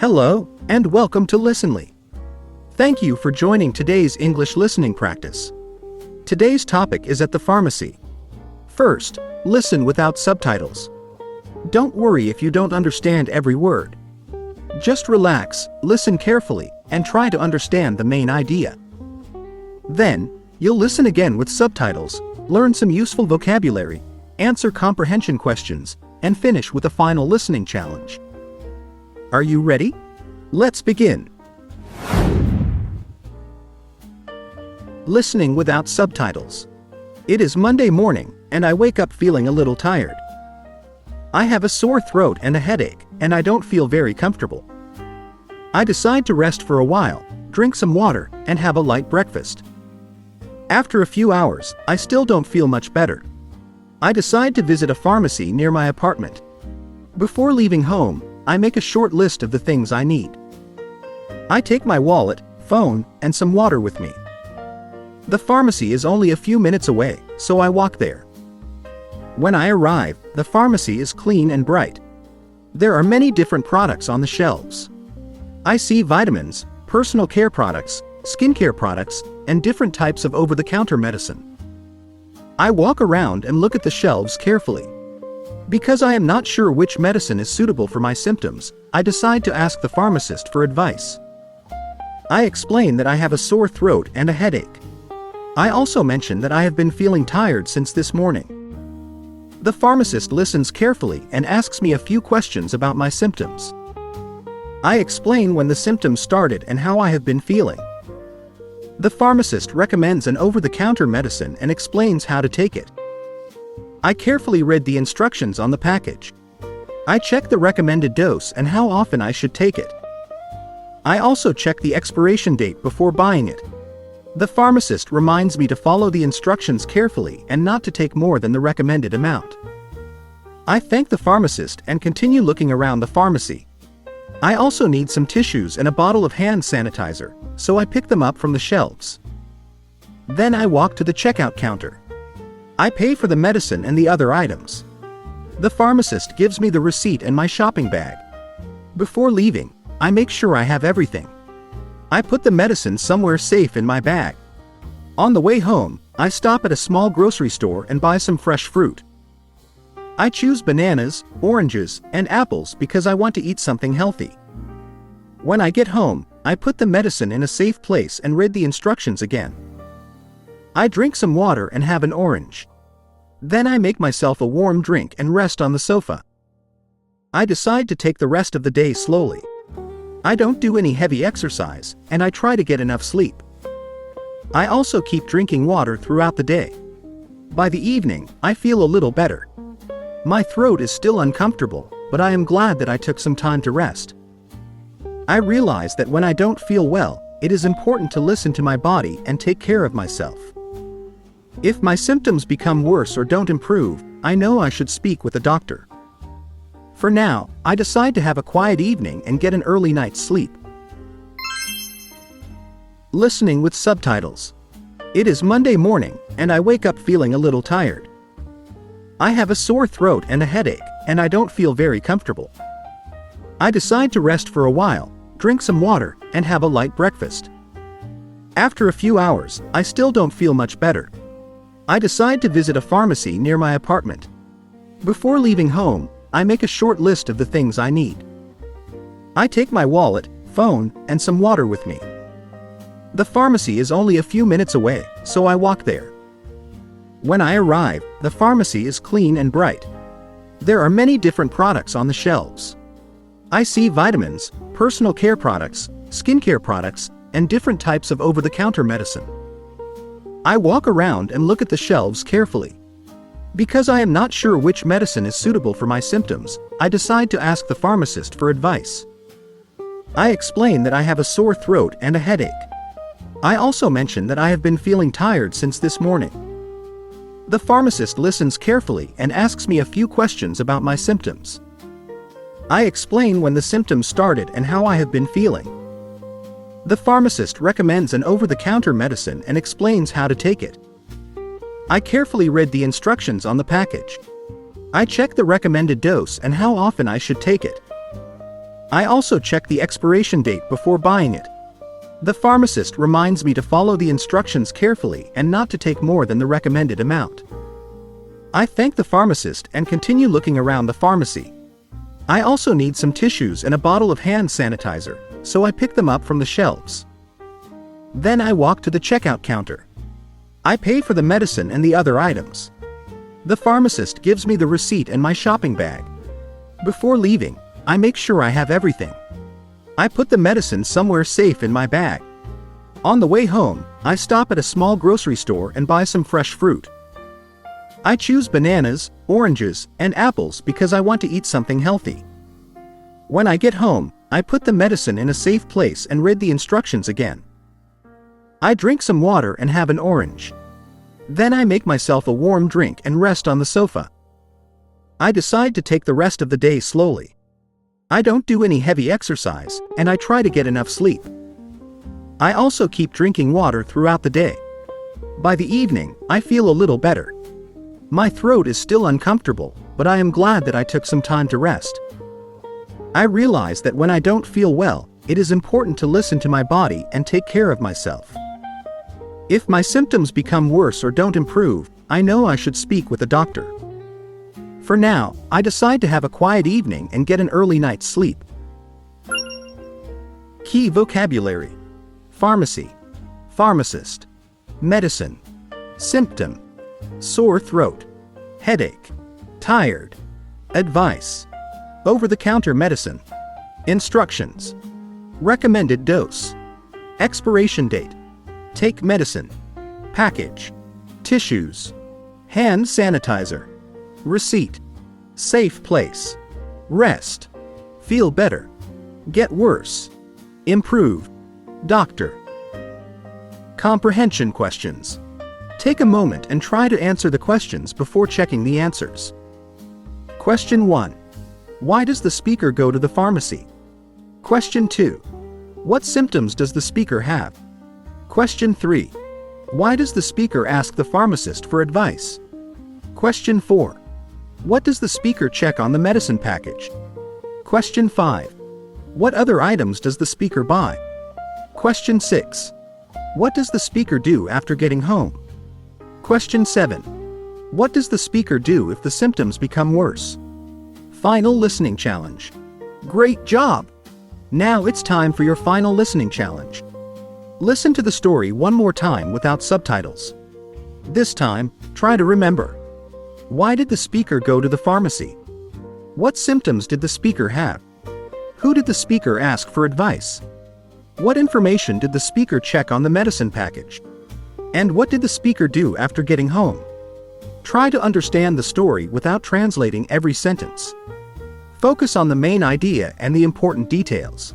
Hello, and welcome to Listenly. Thank you for joining today's English listening practice. Today's topic is at the pharmacy. First, listen without subtitles. Don't worry if you don't understand every word. Just relax, listen carefully, and try to understand the main idea. Then, you'll listen again with subtitles, learn some useful vocabulary, answer comprehension questions, and finish with a final listening challenge. Are you ready? Let's begin. Listening without subtitles. It is Monday morning, and I wake up feeling a little tired. I have a sore throat and a headache, and I don't feel very comfortable. I decide to rest for a while, drink some water, and have a light breakfast. After a few hours, I still don't feel much better. I decide to visit a pharmacy near my apartment. Before leaving home, I make a short list of the things I need. I take my wallet, phone, and some water with me. The pharmacy is only a few minutes away, so I walk there. When I arrive, the pharmacy is clean and bright. There are many different products on the shelves. I see vitamins, personal care products, skincare products, and different types of over-the-counter medicine. I walk around and look at the shelves carefully. Because I am not sure which medicine is suitable for my symptoms, I decide to ask the pharmacist for advice. I explain that I have a sore throat and a headache. I also mention that I have been feeling tired since this morning. The pharmacist listens carefully and asks me a few questions about my symptoms. I explain when the symptoms started and how I have been feeling. The pharmacist recommends an over-the-counter medicine and explains how to take it. I carefully read the instructions on the package. I check the recommended dose and how often I should take it. I also check the expiration date before buying it. The pharmacist reminds me to follow the instructions carefully and not to take more than the recommended amount. I thank the pharmacist and continue looking around the pharmacy. I also need some tissues and a bottle of hand sanitizer, so I pick them up from the shelves. Then I walk to the checkout counter. I pay for the medicine and the other items. The pharmacist gives me the receipt and my shopping bag. Before leaving, I make sure I have everything. I put the medicine somewhere safe in my bag. On the way home, I stop at a small grocery store and buy some fresh fruit. I choose bananas, oranges, and apples because I want to eat something healthy. When I get home, I put the medicine in a safe place and read the instructions again. I drink some water and have an orange. Then I make myself a warm drink and rest on the sofa. I decide to take the rest of the day slowly. I don't do any heavy exercise, and I try to get enough sleep. I also keep drinking water throughout the day. By the evening, I feel a little better. My throat is still uncomfortable, but I am glad that I took some time to rest. I realize that when I don't feel well, it is important to listen to my body and take care of myself. If my symptoms become worse or don't improve, I know I should speak with a doctor. For now, I decide to have a quiet evening and get an early night's sleep. Listening with subtitles. It is Monday morning, and I wake up feeling a little tired. I have a sore throat and a headache, and I don't feel very comfortable. I decide to rest for a while, drink some water, and have a light breakfast. After a few hours, I still don't feel much better. I decide to visit a pharmacy near my apartment. Before leaving home, I make a short list of the things I need. I take my wallet, phone, and some water with me. The pharmacy is only a few minutes away, so I walk there. When I arrive, the pharmacy is clean and bright. There are many different products on the shelves. I see vitamins, personal care products, skincare products, and different types of over-the-counter medicine. I walk around and look at the shelves carefully. Because I am not sure which medicine is suitable for my symptoms, I decide to ask the pharmacist for advice. I explain that I have a sore throat and a headache. I also mention that I have been feeling tired since this morning. The pharmacist listens carefully and asks me a few questions about my symptoms. I explain when the symptoms started and how I have been feeling. The pharmacist recommends an over-the-counter medicine and explains how to take it. I carefully read the instructions on the package. I check the recommended dose and how often I should take it. I also check the expiration date before buying it. The pharmacist reminds me to follow the instructions carefully and not to take more than the recommended amount. I thank the pharmacist and continue looking around the pharmacy. I also need some tissues and a bottle of hand sanitizer, so I pick them up from the shelves. Then I walk to the checkout counter. I pay for the medicine and the other items. The pharmacist gives me the receipt and my shopping bag. Before leaving, I make sure I have everything. I put the medicine somewhere safe in my bag. On the way home, I stop at a small grocery store and buy some fresh fruit. I choose bananas, oranges, and apples because I want to eat something healthy. When I get home, I put the medicine in a safe place and read the instructions again. I drink some water and have an orange. Then I make myself a warm drink and rest on the sofa. I decide to take the rest of the day slowly. I don't do any heavy exercise, and I try to get enough sleep. I also keep drinking water throughout the day. By the evening, I feel a little better. My throat is still uncomfortable, but I am glad that I took some time to rest. I realize that when I don't feel well, it is important to listen to my body and take care of myself. If my symptoms become worse or don't improve, I know I should speak with a doctor. For now, I decide to have a quiet evening and get an early night's sleep. Key vocabulary: pharmacy, pharmacist, medicine, symptom, sore throat, headache, tired, advice, over-the-counter medicine, instructions, recommended dose, expiration date, take medicine, package, tissues, hand sanitizer, receipt, safe place, rest, feel better, get worse, improve, doctor. Comprehension questions. Take a moment and try to answer the questions before checking the answers. Question 1. Why does the speaker go to the pharmacy? Question 2. What symptoms does the speaker have? Question 3. Why does the speaker ask the pharmacist for advice? Question 4. What does the speaker check on the medicine package? Question 5. What other items does the speaker buy? Question 6. What does the speaker do after getting home? Question 7. What does the speaker do if the symptoms become worse? Final listening challenge. Great job! Now it's time for your final listening challenge. Listen to the story one more time without subtitles. This time, try to remember. Why did the speaker go to the pharmacy? What symptoms did the speaker have? Who did the speaker ask for advice? What information did the speaker check on the medicine package? And what did the speaker do after getting home? Try to understand the story without translating every sentence. Focus on the main idea and the important details.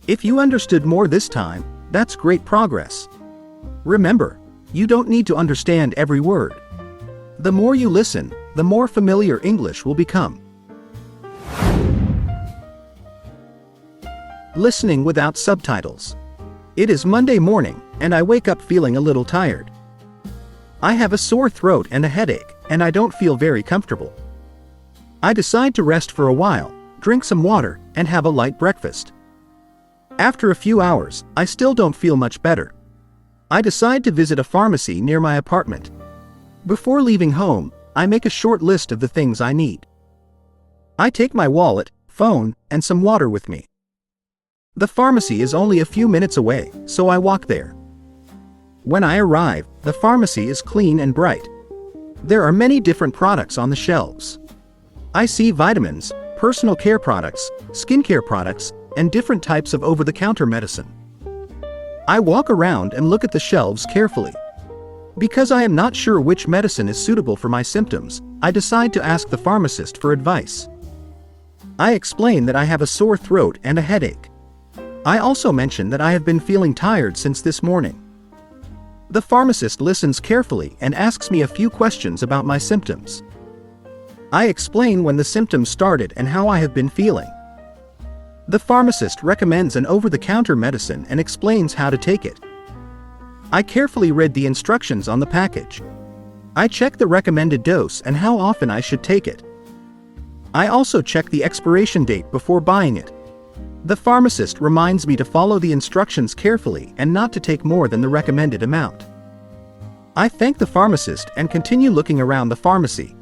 If you understood more this time, that's great progress. Remember, you don't need to understand every word. The more you listen, the more familiar English will become. Listening without subtitles. It is Monday morning, and I wake up feeling a little tired. I have a sore throat and a headache, and I don't feel very comfortable. I decide to rest for a while, drink some water, and have a light breakfast. After a few hours, I still don't feel much better. I decide to visit a pharmacy near my apartment. Before leaving home, I make a short list of the things I need. I take my wallet, phone, and some water with me. The pharmacy is only a few minutes away, so I walk there. When I arrive, the pharmacy is clean and bright. There are many different products on the shelves. I see vitamins, personal care products, skincare products, and different types of over-the-counter medicine. I walk around and look at the shelves carefully. Because I am not sure which medicine is suitable for my symptoms, I decide to ask the pharmacist for advice. I explain that I have a sore throat and a headache. I also mention that I have been feeling tired since this morning. The pharmacist listens carefully and asks me a few questions about my symptoms. I explain when the symptoms started and how I have been feeling. The pharmacist recommends an over-the-counter medicine and explains how to take it. I carefully read the instructions on the package. I check the recommended dose and how often I should take it. I also check the expiration date before buying it. The pharmacist reminds me to follow the instructions carefully and not to take more than the recommended amount. I thank the pharmacist and continue looking around the pharmacy.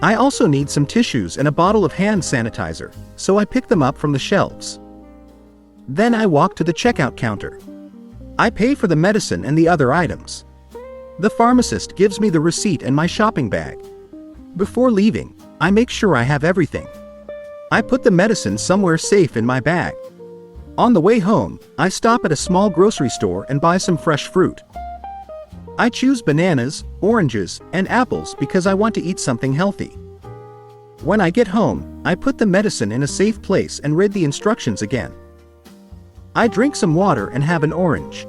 I also need some tissues and a bottle of hand sanitizer, so I pick them up from the shelves. Then I walk to the checkout counter. I pay for the medicine and the other items. The pharmacist gives me the receipt and my shopping bag. Before leaving, I make sure I have everything. I put the medicine somewhere safe in my bag. On the way home, I stop at a small grocery store and buy some fresh fruit. I choose bananas, oranges, and apples because I want to eat something healthy. When I get home, I put the medicine in a safe place and read the instructions again. I drink some water and have an orange.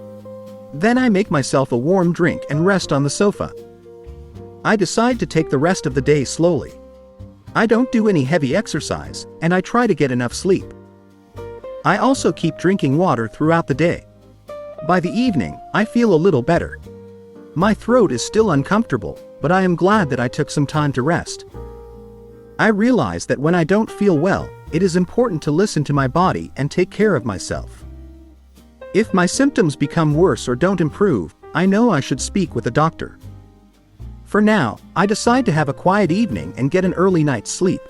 Then I make myself a warm drink and rest on the sofa. I decide to take the rest of the day slowly. I don't do any heavy exercise, and I try to get enough sleep. I also keep drinking water throughout the day. By the evening, I feel a little better. My throat is still uncomfortable, but I am glad that I took some time to rest. I realize that when I don't feel well, it is important to listen to my body and take care of myself. If my symptoms become worse or don't improve, I know I should speak with a doctor. For now, I decide to have a quiet evening and get an early night's sleep.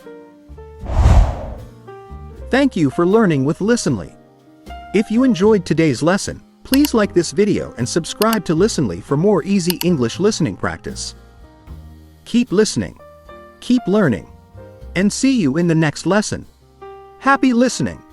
Thank you for learning with Listenly. If you enjoyed today's lesson, please like this video and subscribe to Listenly for more easy English listening practice. Keep listening, keep learning, and see you in the next lesson. Happy listening!